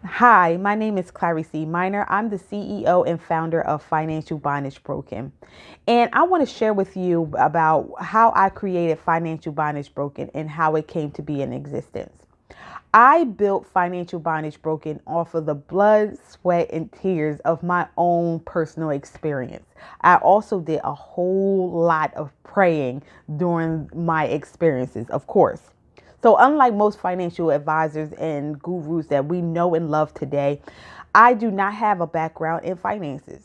Hi, my name is Clarice Minor. I'm the CEO and founder of Financial Bondage Broken. And I want to share with you about how I created Financial Bondage Broken and how it came to be in existence. I built Financial Bondage Broken off of the blood, sweat, and tears of my own personal experience. I also did a whole lot of praying during my experiences, of course. So, unlike most financial advisors and gurus that we know and love today, I do not have a background in finances.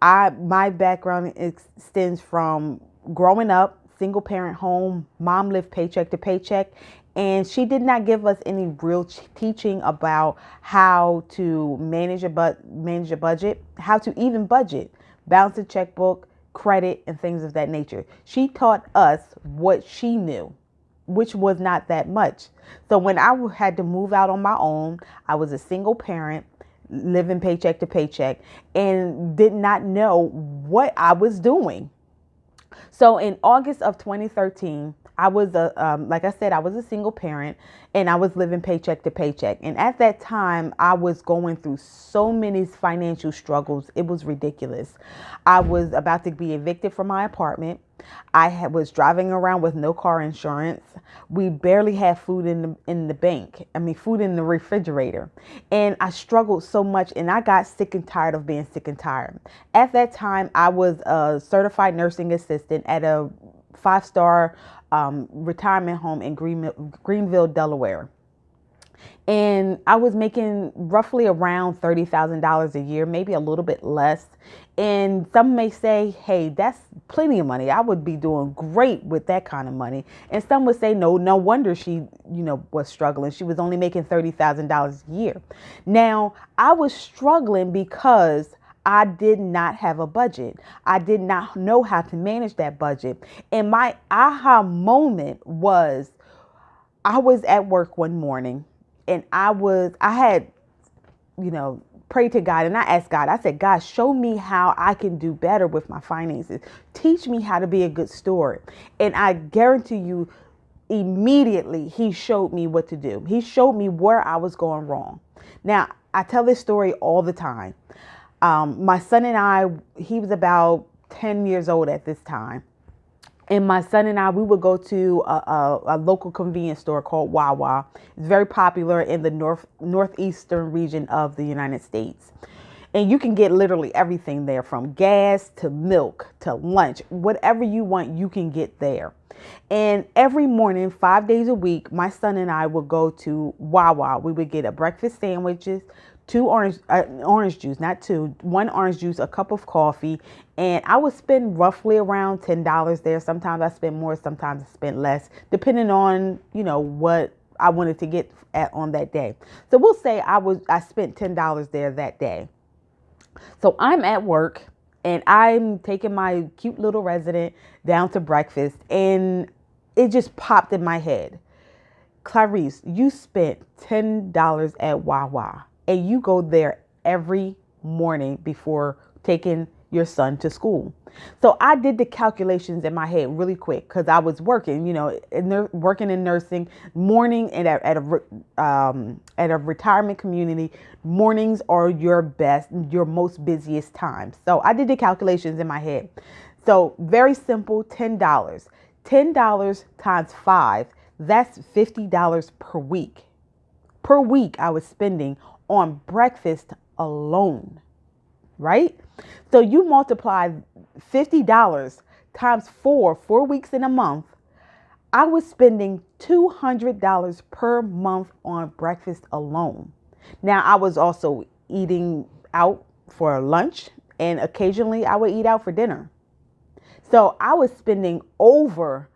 My background extends from growing up, single parent home. Mom lived paycheck to paycheck, and she did not give us any real teaching about how to manage a budget, how to even budget, balance a checkbook, credit, and things of that nature. She taught us what she knew, which was not that much. So when I had to move out on my own, I was a single parent living paycheck to paycheck and did not know what I was doing. So in August of 2013, like I said, I was a single parent and I was living paycheck to paycheck. And at that time, I was going through so many financial struggles. It was ridiculous. I was about to be evicted from my apartment. Was driving around with no car insurance. We barely had food in the bank. I mean, food in the refrigerator. And I struggled so much and I got sick and tired of being sick and tired. At that time, I was a certified nursing assistant at a five-star retirement home in Greenville, Delaware. And I was making roughly around $30,000 a year, maybe a little bit less. And some may say, hey, that's plenty of money. I would be doing great with that kind of money. And some would say, no wonder she, was struggling. She was only making $30,000 a year. Now, I was struggling because I did not have a budget. I did not know how to manage that budget. And my aha moment was I was at work one morning and I had, prayed to God and I asked God, I said, God, show me how I can do better with my finances. Teach me how to be a good steward. And I guarantee you, immediately he showed me what to do. He showed me where I was going wrong. Now, I tell this story all the time. My son and I, he was about 10 years old at this time. And my son and I, we would go to a local convenience store called Wawa. It's very popular in the northeastern region of the United States. And you can get literally everything there, from gas to milk to lunch. Whatever you want, you can get there. And every morning, 5 days a week, my son and I would go to Wawa. We would get a breakfast sandwiches, orange juice, not two, one orange juice, a cup of coffee, and I would spend roughly around $10 there. Sometimes I spend more, sometimes I spend less, depending on what I wanted to get on that day. So we'll say I spent $10 there that day. So I'm at work and I'm taking my cute little resident down to breakfast, and it just popped in my head. Clarice, you spent $10 at Wawa and you go there every morning before taking your son to school. So I did the calculations in my head really quick because I was working, working in nursing, morning and at a retirement community. Mornings are your most busiest time. So I did the calculations in my head. So very simple, $10. $10 times 5, that's $50 per week. Per week I was spending on breakfast alone, right? So you multiply $50 times 4 weeks in a month. I was spending $200 per month on breakfast alone. Now, I was also eating out for lunch, and occasionally I would eat out for dinner. So I was spending over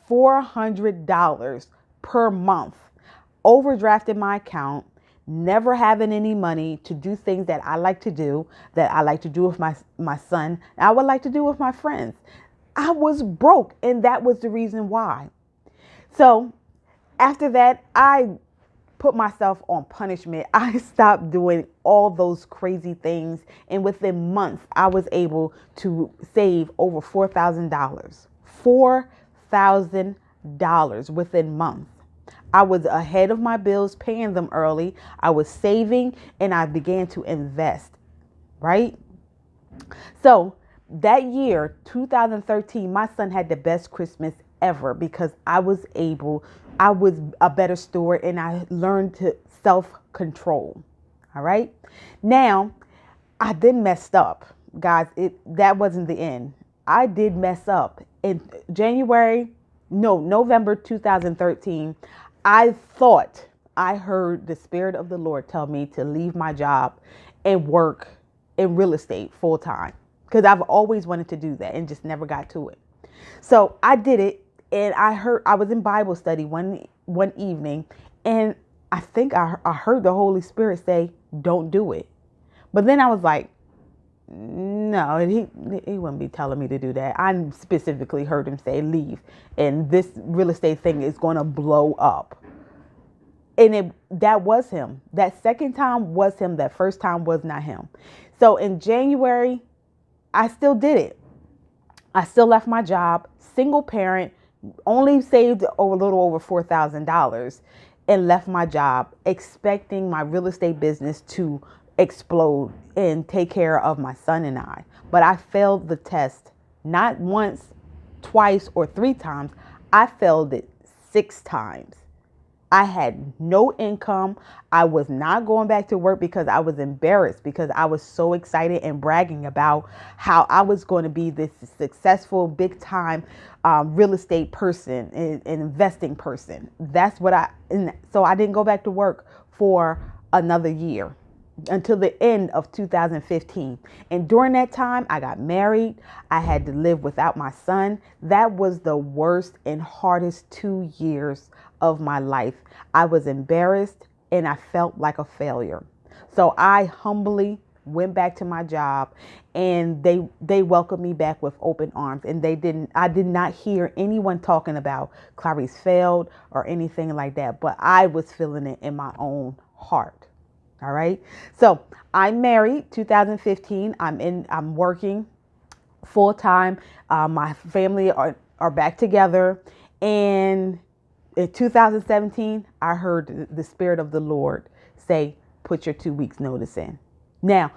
$400 per month, overdrafting my account, never having any money to do things that I like to do, with my son, and I would like to do with my friends. I was broke, and that was the reason why. So after that, I put myself on punishment. I stopped doing all those crazy things, and within months, I was able to save over $4,000. $4,000 within months. I was ahead of my bills, paying them early. I was saving and I began to invest, right? So that year, 2013, my son had the best Christmas ever because I was a better steward and I learned to self control. All right. Now, I then messed up, guys. That wasn't the end. I did mess up in November 2013. I thought I heard the Spirit of the Lord tell me to leave my job and work in real estate full time because I've always wanted to do that and just never got to it. So I did it, and I was in Bible study one evening, and I think I heard the Holy Spirit say, "Don't do it." But then I was like, no, he wouldn't be telling me to do that. I specifically heard him say, leave, and this real estate thing is going to blow up. And that was him. That second time was him. That first time was not him. So in January, I still did it. I still left my job, single parent, only saved a little over $4,000 and left my job, expecting my real estate business to explode and take care of my son and I. But I failed the test not once, twice, or three times. I failed it 6 times. I had no income. I was not going back to work because I was embarrassed because I was so excited and bragging about how I was going to be this successful, big time real estate person and investing person. So I didn't go back to work for another year until the end of 2015. And during that time, I got married. I had to live without my son. That was the worst and hardest 2 years of my life. I was embarrassed and I felt like a failure. So I humbly went back to my job, and they welcomed me back with open arms. And I did not hear anyone talking about Clarice failed or anything like that, but I was feeling it in my own heart. All right. So I'm married, 2015. I'm working full time. My family are back together. And in 2017, I heard the Spirit of the Lord say, put your 2 weeks notice in. Now,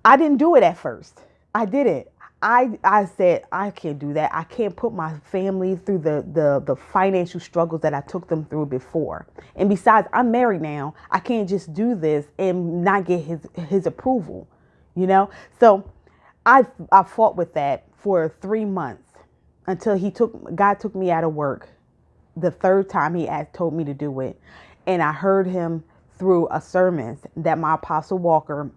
I didn't do it at first. I didn't. I said, I can't do that. I can't put my family through the financial struggles that I took them through before. And besides, I'm married now. I can't just do this and not get his approval, you know? So I fought with that for 3 months until God took me out of work. The third time he told me to do it. And I heard him through a sermon that my Apostle Walker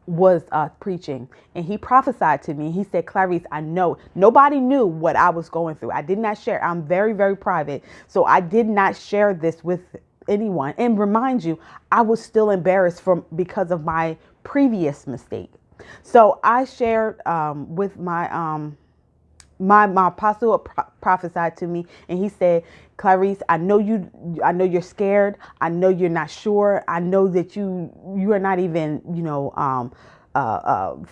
was preaching, and he prophesied to me. He said, Clarice, I know nobody knew what I was going through. I did not share. I'm very, very private. So I did not share this with anyone. And remind you, I was still embarrassed because of my previous mistake. So I shared with my apostle prophesied to me, and he said, Clarice, I know you're scared. I know you're not sure. I know that you are not even,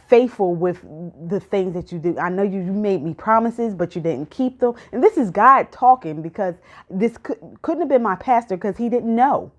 faithful with the things that you do. I know you made me promises, but you didn't keep them. And this is God talking, because this couldn't have been my pastor, because he didn't know.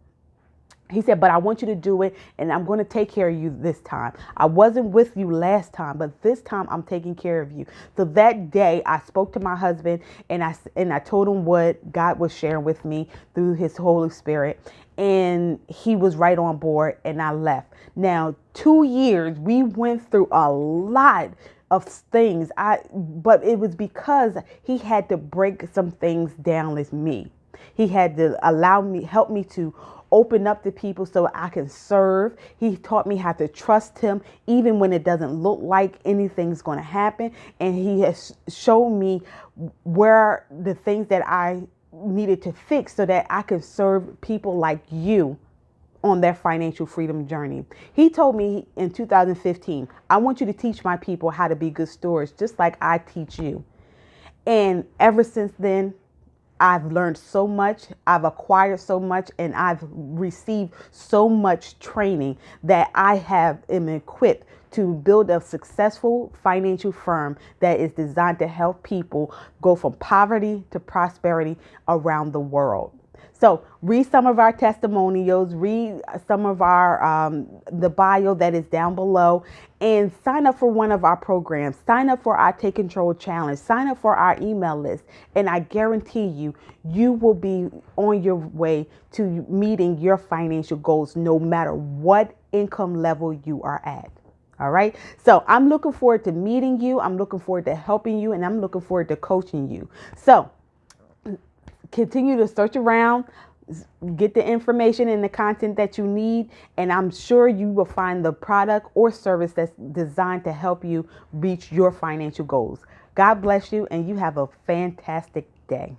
He said, but I want you to do it, and I'm going to take care of you this time. I wasn't with you last time, but this time I'm taking care of you. So that day I spoke to my husband, and I told him what God was sharing with me through his Holy Spirit. And he was right on board, and I left. Now, 2 years, we went through a lot of things. But it was because he had to break some things down with me. He had to help me to open up to people so I can serve. He taught me how to trust him, even when it doesn't look like anything's going to happen. And he has shown me where the things that I needed to fix so that I can serve people like you on their financial freedom journey. He told me in 2015, I want you to teach my people how to be good stewards, just like I teach you. And ever since then, I've learned so much, I've acquired so much, and I've received so much training that I am equipped to build a successful financial firm that is designed to help people go from poverty to prosperity around the world. So read some of our testimonials, read some of our the bio that is down below, and sign up for one of our programs. Sign up for our Take Control Challenge. Sign up for our email list. And I guarantee you, you will be on your way to meeting your financial goals no matter what income level you are at. All right. So I'm looking forward to meeting you. I'm looking forward to helping you, and I'm looking forward to coaching you. So continue to search around, get the information and the content that you need, and I'm sure you will find the product or service that's designed to help you reach your financial goals. God bless you, and you have a fantastic day.